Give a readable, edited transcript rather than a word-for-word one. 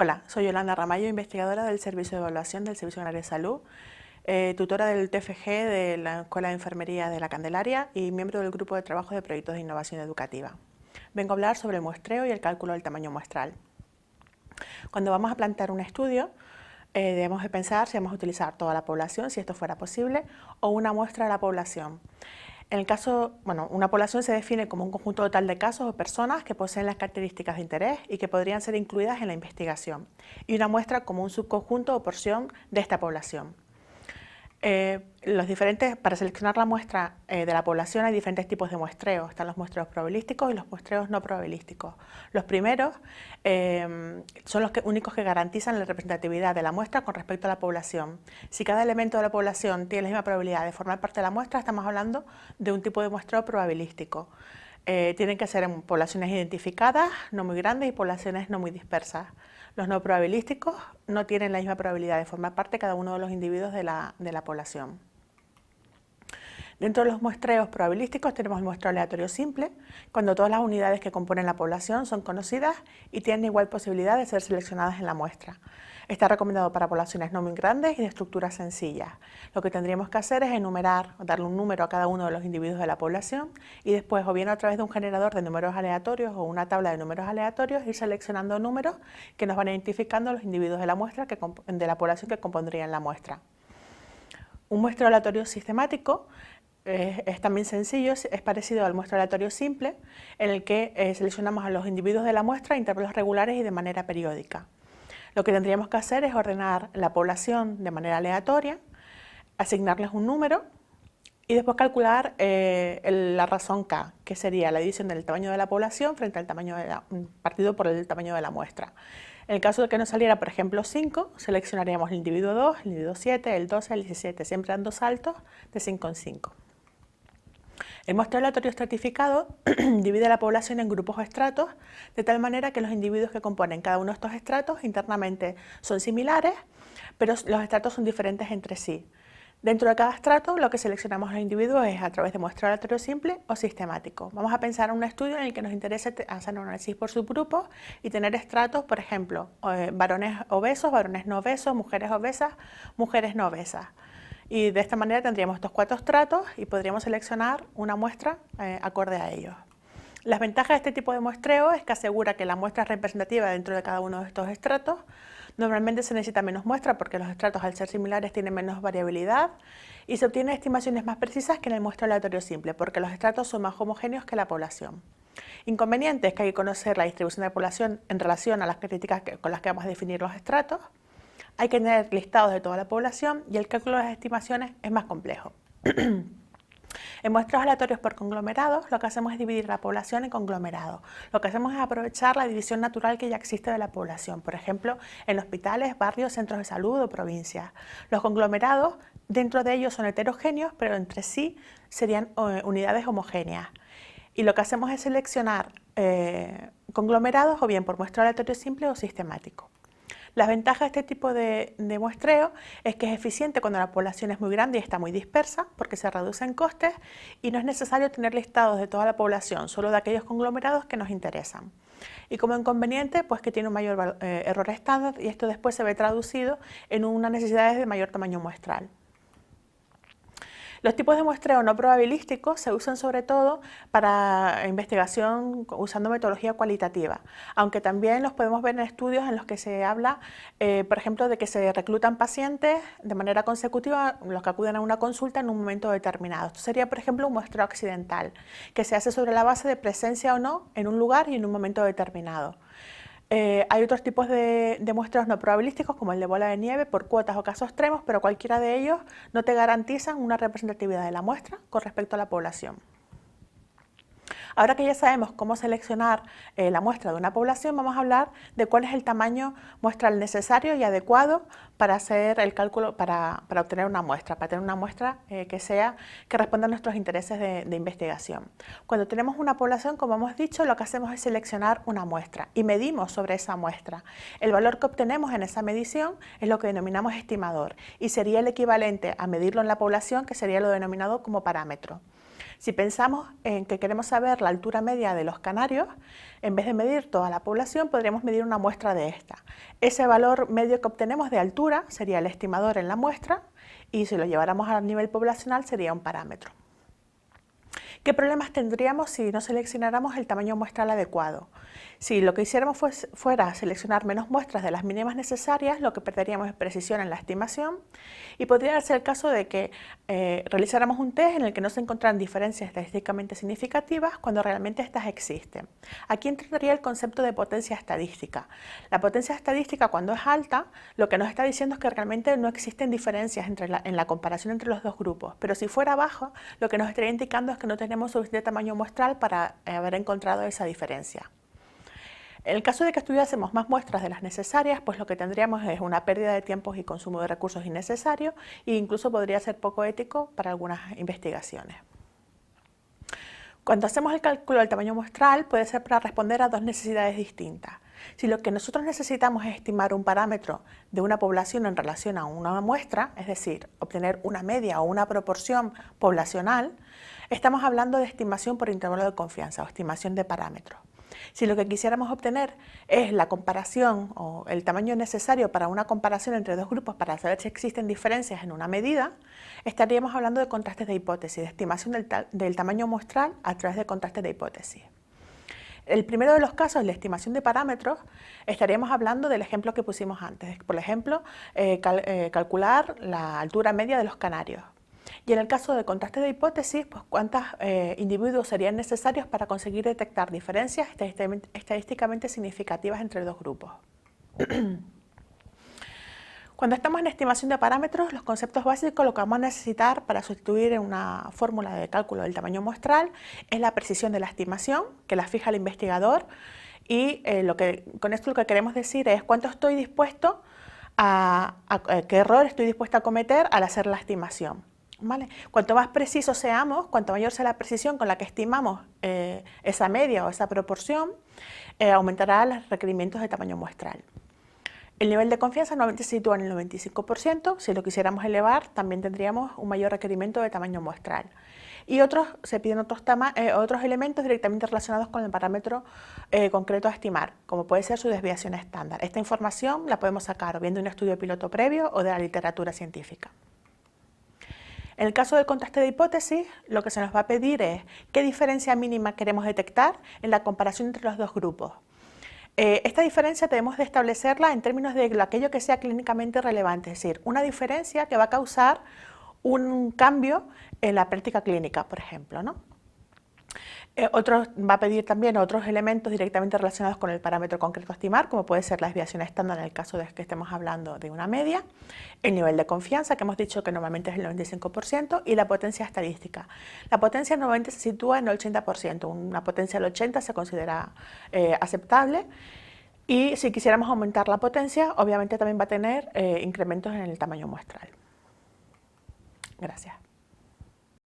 Hola, soy Yolanda Ramallo, investigadora del Servicio de Evaluación del Servicio Canario de Salud, tutora del TFG de la Escuela de Enfermería de la Candelaria y miembro del Grupo de Trabajo de Proyectos de Innovación Educativa. Vengo a hablar sobre el muestreo y el cálculo del tamaño muestral. Cuando vamos a plantear un estudio, debemos de pensar si vamos a utilizar toda la población, si esto fuera posible, o una muestra de la población. En el caso, una población se define como un conjunto total de casos o personas que poseen las características de interés y que podrían ser incluidas en la investigación, y una muestra como un subconjunto o porción de esta población. Para seleccionar la muestra de la población hay diferentes tipos de muestreos. Están los muestreos probabilísticos y los muestreos no probabilísticos. Los primeros son los únicos que garantizan la representatividad de la muestra con respecto a la población. Si cada elemento de la población tiene la misma probabilidad de formar parte de la muestra, estamos hablando de un tipo de muestreo probabilístico. Tienen que ser en poblaciones identificadas, no muy grandes, y poblaciones no muy dispersas. Los no probabilísticos no tienen la misma probabilidad de formar parte cada uno de los individuos de la población. Dentro de los muestreos probabilísticos tenemos el muestreo aleatorio simple, cuando todas las unidades que componen la población son conocidas y tienen igual posibilidad de ser seleccionadas en la muestra. Está recomendado para poblaciones no muy grandes y de estructuras sencillas. Lo que tendríamos que hacer es enumerar o darle un número a cada uno de los individuos de la población y después, o bien a través de un generador de números aleatorios o una tabla de números aleatorios, ir seleccionando números que nos van identificando los individuos de la muestra de la población que compondrían la muestra. Un muestreo aleatorio sistemático es también sencillo, es parecido al muestreo aleatorio simple, en el que seleccionamos a los individuos de la muestra a intervalos regulares y de manera periódica. Lo que tendríamos que hacer es ordenar la población de manera aleatoria, asignarles un número y después calcular la razón K, que sería la división del tamaño de la población frente al tamaño partido por el tamaño de la muestra. En el caso de que nos saliera, por ejemplo, 5, seleccionaríamos el individuo 2, el individuo 7, el 12, el 17, siempre dando saltos de 5 en 5. El muestreo aleatorio estratificado divide la población en grupos o estratos, de tal manera que los individuos que componen cada uno de estos estratos internamente son similares, pero los estratos son diferentes entre sí. Dentro de cada estrato, lo que seleccionamos los individuos es a través de muestreo aleatorio simple o sistemático. Vamos a pensar en un estudio en el que nos interese hacer un análisis por subgrupos y tener estratos, por ejemplo, varones obesos, varones no obesos, mujeres obesas, mujeres no obesas. Y de esta manera tendríamos estos 4 estratos y podríamos seleccionar una muestra acorde a ellos. Las ventajas de este tipo de muestreo es que asegura que la muestra es representativa dentro de cada uno de estos estratos. Normalmente se necesita menos muestra porque los estratos, al ser similares, tienen menos variabilidad y se obtienen estimaciones más precisas que en el muestreo aleatorio simple porque los estratos son más homogéneos que la población. Inconvenientes: que hay que conocer la distribución de la población en relación a las características con las que vamos a definir los estratos. Hay que tener listados de toda la población y el cálculo de las estimaciones es más complejo. En muestreos aleatorios por conglomerados, lo que hacemos es dividir la población en conglomerados. Lo que hacemos es aprovechar la división natural que ya existe de la población, por ejemplo, en hospitales, barrios, centros de salud o provincias. Los conglomerados, dentro de ellos, son heterogéneos, pero entre sí serían unidades homogéneas. Y lo que hacemos es seleccionar conglomerados o bien por muestreo aleatorio simple o sistemático. Las ventajas de este tipo de muestreo es que es eficiente cuando la población es muy grande y está muy dispersa, porque se reducen costes y no es necesario tener listados de toda la población, solo de aquellos conglomerados que nos interesan. Y como inconveniente, pues que tiene un mayor error estándar y esto después se ve traducido en una necesidad de mayor tamaño muestral. Los tipos de muestreo no probabilísticos se usan sobre todo para investigación usando metodología cualitativa, aunque también los podemos ver en estudios en los que se habla, por ejemplo, de que se reclutan pacientes de manera consecutiva, los que acuden a una consulta en un momento determinado. Esto sería, por ejemplo, un muestreo accidental, que se hace sobre la base de presencia o no en un lugar y en un momento determinado. Hay otros tipos de muestreos no probabilísticos, como el de bola de nieve, por cuotas o casos extremos, pero cualquiera de ellos no te garantizan una representatividad de la muestra con respecto a la población. Ahora que ya sabemos cómo seleccionar la muestra de una población, vamos a hablar de cuál es el tamaño muestral necesario y adecuado para hacer el cálculo, para obtener una muestra, para tener una muestra que responda a nuestros intereses de investigación. Cuando tenemos una población, como hemos dicho, lo que hacemos es seleccionar una muestra y medimos sobre esa muestra. El valor que obtenemos en esa medición es lo que denominamos estimador y sería el equivalente a medirlo en la población, que sería lo denominado como parámetro. Si pensamos en que queremos saber la altura media de los canarios, en vez de medir toda la población, podríamos medir una muestra de esta. Ese valor medio que obtenemos de altura sería el estimador en la muestra y si lo lleváramos a nivel poblacional sería un parámetro. ¿Qué problemas tendríamos si no seleccionáramos el tamaño muestral adecuado? Si lo que hiciéramos fuera seleccionar menos muestras de las mínimas necesarias, lo que perderíamos es precisión en la estimación y podría ser el caso de que realizáramos un test en el que no se encontraran diferencias estadísticamente significativas cuando realmente estas existen. Aquí entraría el concepto de potencia estadística. La potencia estadística, cuando es alta, lo que nos está diciendo es que realmente no existen diferencias en la comparación entre los dos grupos, pero si fuera baja, lo que nos estaría indicando es que no tenemos suficiente tamaño muestral para haber encontrado esa diferencia. En el caso de que estudiásemos más muestras de las necesarias, pues lo que tendríamos es una pérdida de tiempos y consumo de recursos innecesarios e incluso podría ser poco ético para algunas investigaciones. Cuando hacemos el cálculo del tamaño muestral puede ser para responder a dos necesidades distintas. Si lo que nosotros necesitamos es estimar un parámetro de una población en relación a una muestra, es decir, obtener una media o una proporción poblacional, estamos hablando de estimación por intervalo de confianza o estimación de parámetros. Si lo que quisiéramos obtener es la comparación o el tamaño necesario para una comparación entre dos grupos para saber si existen diferencias en una medida, estaríamos hablando de contrastes de hipótesis, de estimación del tamaño muestral a través de contrastes de hipótesis. El primero de los casos, la estimación de parámetros, estaríamos hablando del ejemplo que pusimos antes. Por ejemplo, calcular la altura media de los canarios. Y en el caso de contraste de hipótesis, pues cuántos individuos serían necesarios para conseguir detectar diferencias estadísticamente significativas entre dos grupos. Cuando estamos en estimación de parámetros, los conceptos básicos, lo que vamos a necesitar para sustituir en una fórmula de cálculo del tamaño muestral es la precisión de la estimación, que la fija el investigador, y con esto lo que queremos decir es cuánto estoy dispuesto qué error estoy dispuesto a cometer al hacer la estimación. ¿Vale? Cuanto más precisos seamos, cuanto mayor sea la precisión con la que estimamos esa media o esa proporción, aumentará los requerimientos de tamaño muestral. El nivel de confianza normalmente se sitúa en el 95%, si lo quisiéramos elevar también tendríamos un mayor requerimiento de tamaño muestral. Y se piden otros elementos directamente relacionados con el parámetro concreto a estimar, como puede ser su desviación estándar. Esta información la podemos sacar o bien de un estudio piloto previo o de la literatura científica. En el caso del contraste de hipótesis, lo que se nos va a pedir es qué diferencia mínima queremos detectar en la comparación entre los dos grupos. Esta diferencia debemos de establecerla en términos de aquello que sea clínicamente relevante, es decir, una diferencia que va a causar un cambio en la práctica clínica, por ejemplo, ¿no? Va a pedir también otros elementos directamente relacionados con el parámetro concreto a estimar, como puede ser la desviación estándar en el caso de que estemos hablando de una media, el nivel de confianza, que hemos dicho que normalmente es el 95%, y la potencia estadística. La potencia normalmente se sitúa en el 80%, una potencia del 80% se considera aceptable, y si quisiéramos aumentar la potencia, obviamente también va a tener incrementos en el tamaño muestral. Gracias.